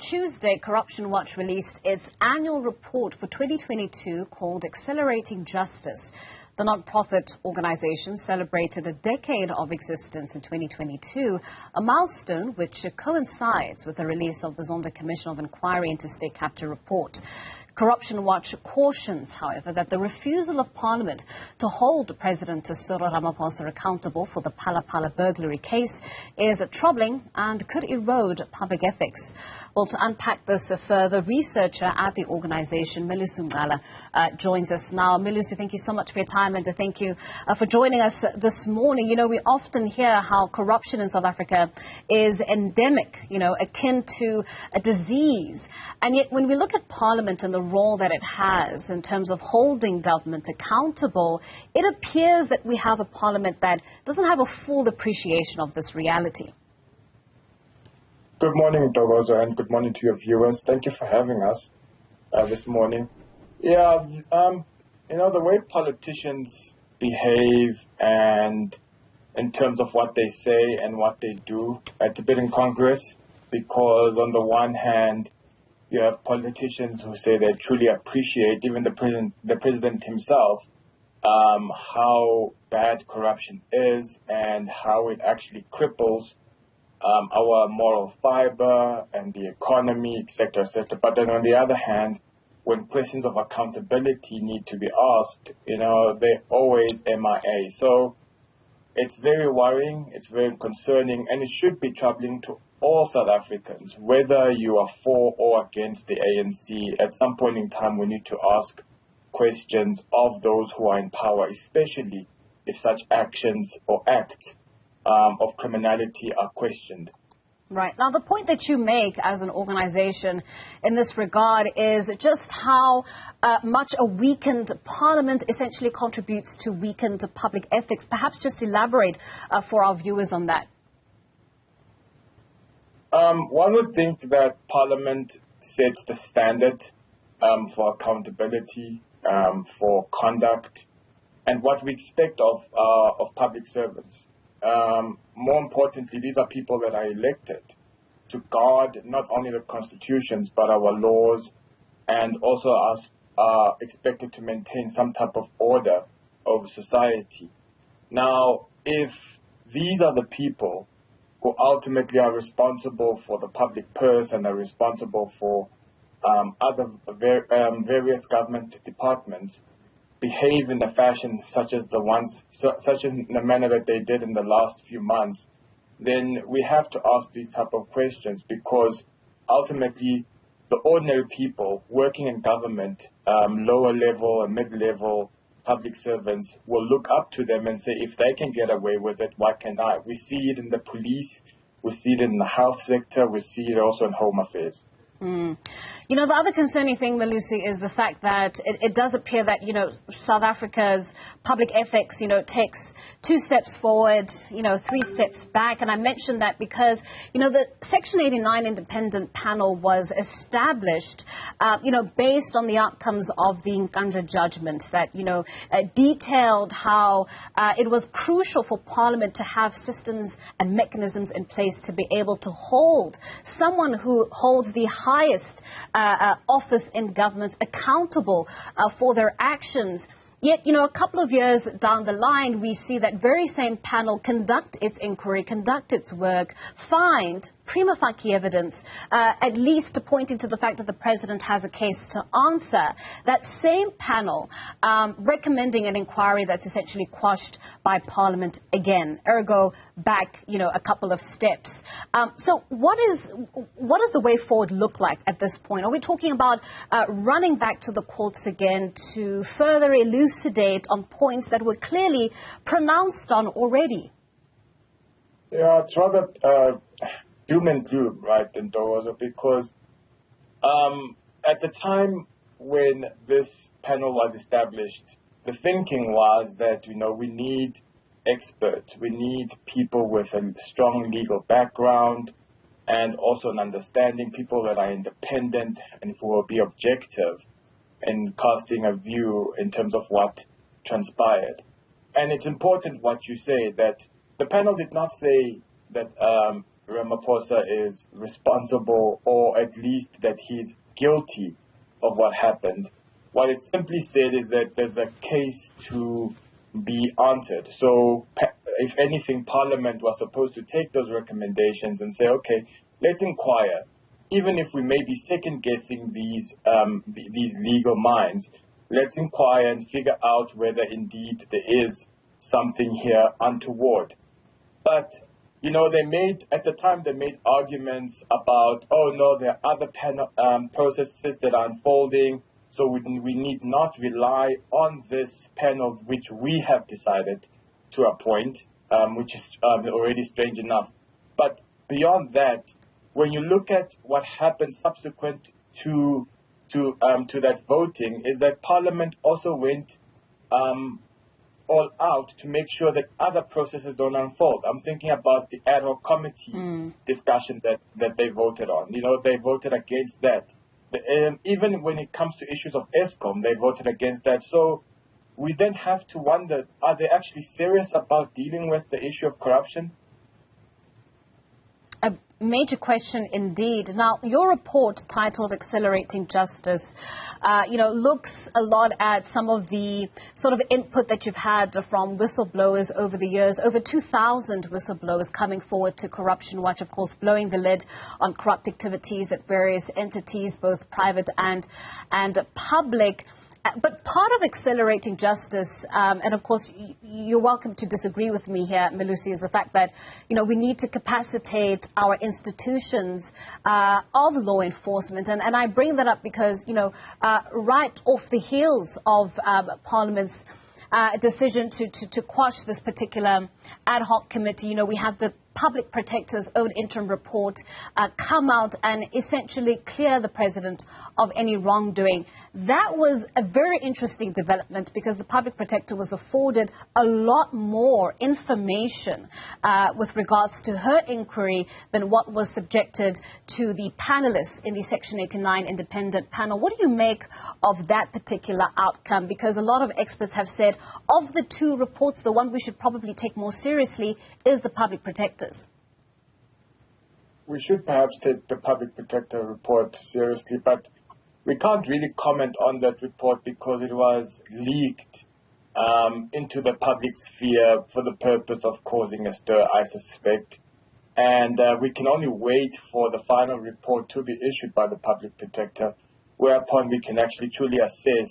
Tuesday, Corruption Watch released its annual report for 2022 called Accelerating Justice. The non-profit organization celebrated a decade of existence in 2022, a milestone which coincides with the release of the Zondo Commission of Inquiry into State Capture report. Corruption Watch cautions, however, that the refusal of Parliament to hold President Cyril Ramaphosa accountable for the Phala Phala burglary case is troubling and could erode public ethics. Well, to unpack this further, researcher at the organization, Melusi Ncala, joins us now. Melusi, thank you so much for your time and thank you for joining us this morning. You know, we often hear how corruption in South Africa is endemic, akin to a disease. And yet when we look at Parliament and the role that it has in terms of holding government accountable, it appears that we have a Parliament that doesn't have a full appreciation of this reality. Good morning, Dogozo, and good morning to your viewers. Thank you for having us this morning. Yeah, the way politicians behave and in terms of what they say and what they do, it's a bit incongruous because on the one hand, you have politicians who say they truly appreciate, even the president himself, how bad corruption is and how it actually cripples our moral fiber and the economy, etc., etc. But then on the other hand, when questions of accountability need to be asked, they're always MIA. So it's very worrying, it's very concerning, and it should be troubling to all South Africans, whether you are for or against the ANC. At some point in time, we need to ask questions of those who are in power, especially if such actions or acts of criminality are questioned. Right. Now, the point that you make as an organization in this regard is just how much a weakened Parliament essentially contributes to weakened public ethics. Perhaps just elaborate for our viewers on that. One would think that Parliament sets the standard for accountability, for conduct, and what we expect of public servants. More importantly, these are people that are elected to guard not only the constitutions but our laws, and also are expected to maintain some type of order over society. Now, if these are the people who ultimately are responsible for the public purse and are responsible for other various government departments, behave in a fashion such as in the manner that they did in the last few months, then we have to ask these type of questions, because ultimately the ordinary people working in government, lower level and mid-level public servants, will look up to them and say, if they can get away with it, why can't I? We see it in the police, we see it in the health sector, we see it also in home affairs. The other concerning thing, Melusi, is the fact that it does appear that, South Africa's public ethics, takes 2 steps forward, 3 steps back. And I mention that because, the Section 89 independent panel was established, based on the outcomes of the Ncala judgment that, detailed how it was crucial for Parliament to have systems and mechanisms in place to be able to hold someone who holds the highest office in government accountable for their actions. Yet, a couple of years down the line, we see that very same panel conduct its inquiry, conduct its work, find prima facie evidence, at least pointing to the fact that the president has a case to answer. That same panel recommending an inquiry that's essentially quashed by Parliament again, ergo back, a couple of steps. So what does the way forward look like at this point? Are we talking about running back to the courts again to further elucidate on points that were clearly pronounced on already? Yeah, it's rather doom and gloom, right, Ndozo, because at the time when this panel was established, the thinking was that, we need experts, we need people with a strong legal background and also an understanding, people that are independent and who will be objective in casting a view in terms of what transpired. And it's important what you say, that the panel did not say that Ramaphosa is responsible, or at least that he's guilty of what happened. What it simply said is that there's a case to be answered. So if anything, Parliament was supposed to take those recommendations and say, okay, let's inquire. Even if we may be second-guessing these legal minds, let's inquire and figure out whether indeed there is something here untoward. But, you know, at the time they made arguments about, oh no, there are other processes that are unfolding, so we need not rely on this panel which we have decided to appoint, which is already strange enough. But beyond that, when you look at what happened subsequent to that voting, is that Parliament also went all out to make sure that other processes don't unfold. I'm thinking about the ad hoc committee discussion that they voted on. You know, they voted against that. Even when it comes to issues of ESCOM, they voted against that. So we then have to wonder, are they actually serious about dealing with the issue of corruption? A major question indeed. Now, your report titled Accelerating Justice, looks a lot at some of the sort of input that you've had from whistleblowers over the years. Over 2,000 whistleblowers coming forward to Corruption Watch, of course, blowing the lid on corrupt activities at various entities, both private and public. But part of accelerating justice, and of course you're welcome to disagree with me here, Melusi, is the fact that, we need to capacitate our institutions of law enforcement. And I bring that up because, right off the heels of Parliament's decision to quash this particular ad hoc committee, we have the Public Protector's own interim report come out and essentially clear the president of any wrongdoing. That was a very interesting development because the Public Protector was afforded a lot more information with regards to her inquiry than what was subjected to the panelists in the Section 89 independent panel. What do you make of that particular outcome? Because a lot of experts have said of the two reports, the one we should probably take more seriously is the Public Protector's. We should perhaps take the Public Protector report seriously, but we can't really comment on that report because it was leaked into the public sphere for the purpose of causing a stir, I suspect. And we can only wait for the final report to be issued by the Public Protector, whereupon we can actually truly assess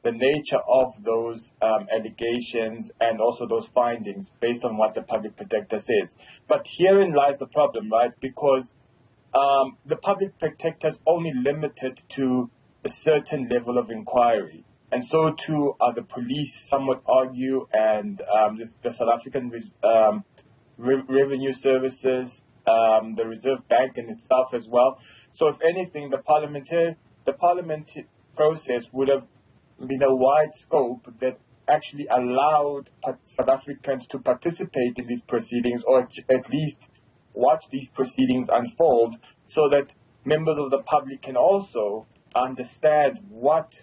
the nature of those allegations and also those findings based on what the Public Protector says. But herein lies the problem, right? Because the Public Protector is only limited to a certain level of inquiry. And so too are the police, some would argue, and the South African Revenue Services, the Reserve Bank in itself as well. So if anything, the parliamentary process would have been a wide scope that actually allowed South Africans to participate in these proceedings, or at least watch these proceedings unfold, so that members of the public can also understand what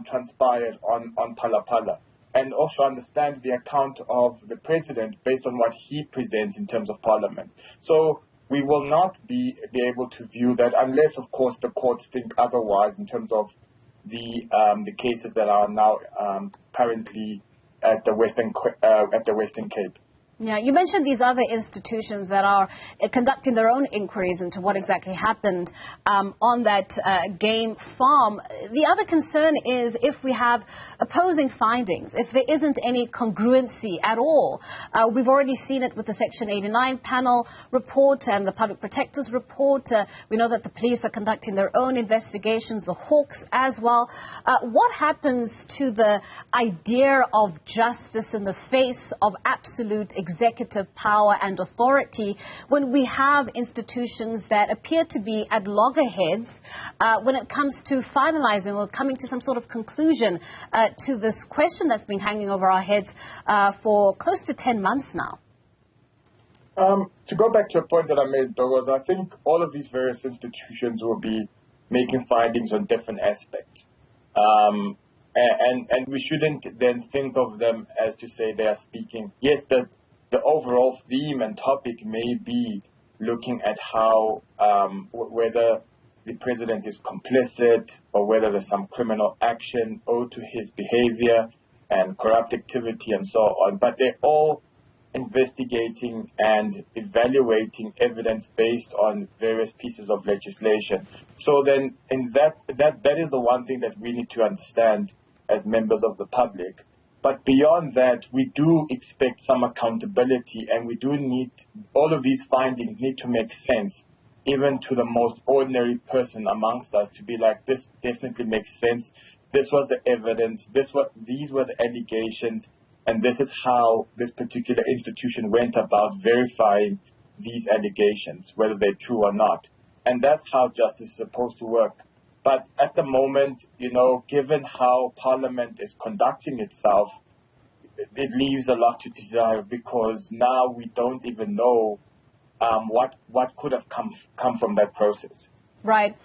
transpired on Phala Phala, and also understand the account of the president based on what he presents in terms of parliament. So we will not be able to view that unless, of course, the courts think otherwise in terms of the cases that are now currently at the Western Cape. Yeah, you mentioned these other institutions that are conducting their own inquiries into what exactly happened on that game farm. The other concern is if we have opposing findings, if there isn't any congruency at all. We've already seen it with the Section 89 panel report and the Public Protector's report. We know that the police are conducting their own investigations, the Hawks as well. What happens to the idea of justice in the face of absolute executive power and authority when we have institutions that appear to be at loggerheads when it comes to finalizing or coming to some sort of conclusion to this question that's been hanging over our heads for close to 10 months now? To go back to a point that I made, Douglas, I think all of these various institutions will be making findings on different aspects. And we shouldn't then think of them as to say they are speaking. Yes, the overall theme and topic may be looking at how whether the president is complicit or whether there's some criminal action owed to his behavior and corrupt activity and so on. But they're all investigating and evaluating evidence based on various pieces of legislation. So then in that is the one thing that we need to understand as members of the public. But beyond that, we do expect some accountability, and we do need, all of these findings need to make sense, even to the most ordinary person amongst us, to be like, this definitely makes sense. This was the evidence. These were the allegations. And this is how this particular institution went about verifying these allegations, whether they're true or not. And that's how justice is supposed to work. But at the moment, given how Parliament is conducting itself, it leaves a lot to desire, because now we don't even know what could have come from that process. Right.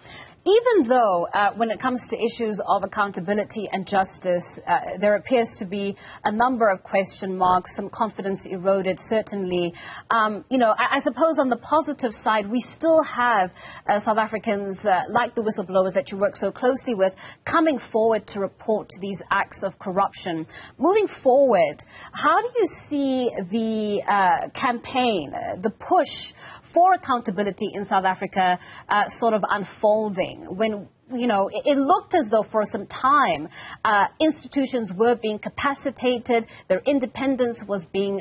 Even though when it comes to issues of accountability and justice, there appears to be a number of question marks, some confidence eroded, certainly. I suppose on the positive side, we still have South Africans like the whistleblowers that you work so closely with coming forward to report these acts of corruption. Moving forward, how do you see the campaign, the push for accountability in South Africa sort of unfolding, when it looked as though for some time institutions were being capacitated, their independence was being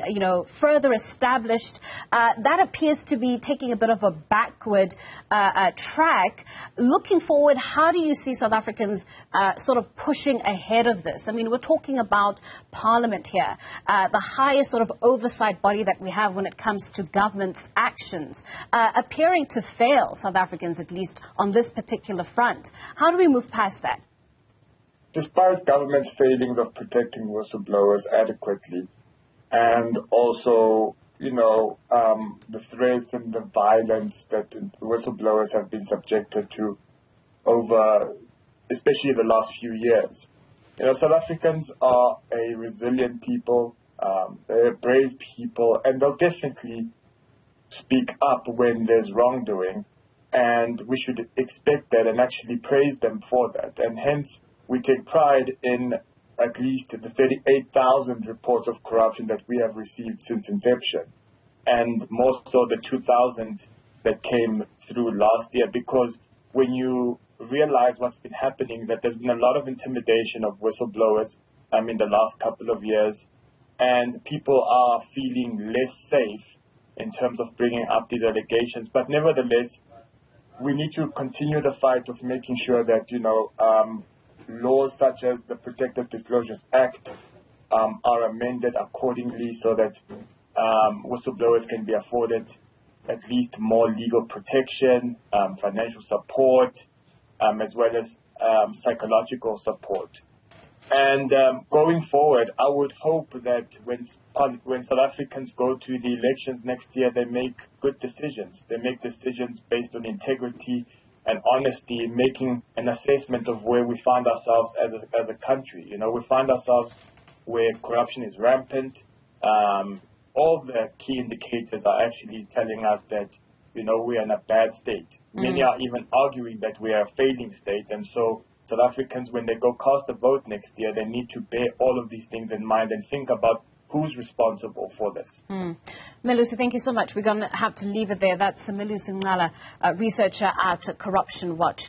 further established? That appears to be taking a bit of a backward track. Looking forward, how do you see South Africans sort of pushing ahead of this? I mean, we're talking about Parliament here, the highest sort of oversight body that we have when it comes to government's actions, appearing to fail South Africans, at least on this particular front. How do we move past that? Despite government's failings of protecting whistleblowers adequately, and also, the threats and the violence that whistleblowers have been subjected to over, especially the last few years, South Africans are a resilient people, they're a brave people, and they'll definitely speak up when there's wrongdoing. And we should expect that and actually praise them for that. And hence, we take pride in at least the 38,000 reports of corruption that we have received since inception. And more so the 2,000 that came through last year. Because when you realize what's been happening is that there's been a lot of intimidation of whistleblowers in the last couple of years. And people are feeling less safe in terms of bringing up these allegations. But nevertheless, we need to continue the fight of making sure that, laws such as the Protectors Disclosures Act are amended accordingly so that whistleblowers can be afforded at least more legal protection, financial support, as well as psychological support. And going forward, I would hope that when South Africans go to the elections next year, they make good decisions. They make decisions based on integrity and honesty, making an assessment of where we find ourselves as a country. We find ourselves where corruption is rampant. All the key indicators are actually telling us that, we are in a bad state. Many are even arguing that we are a failing state, and so South Africans, when they go cast a vote next year, they need to bear all of these things in mind and think about who's responsible for this. Melusi, thank you so much. We're going to have to leave it there. That's Melusi Ncala, researcher at Corruption Watch.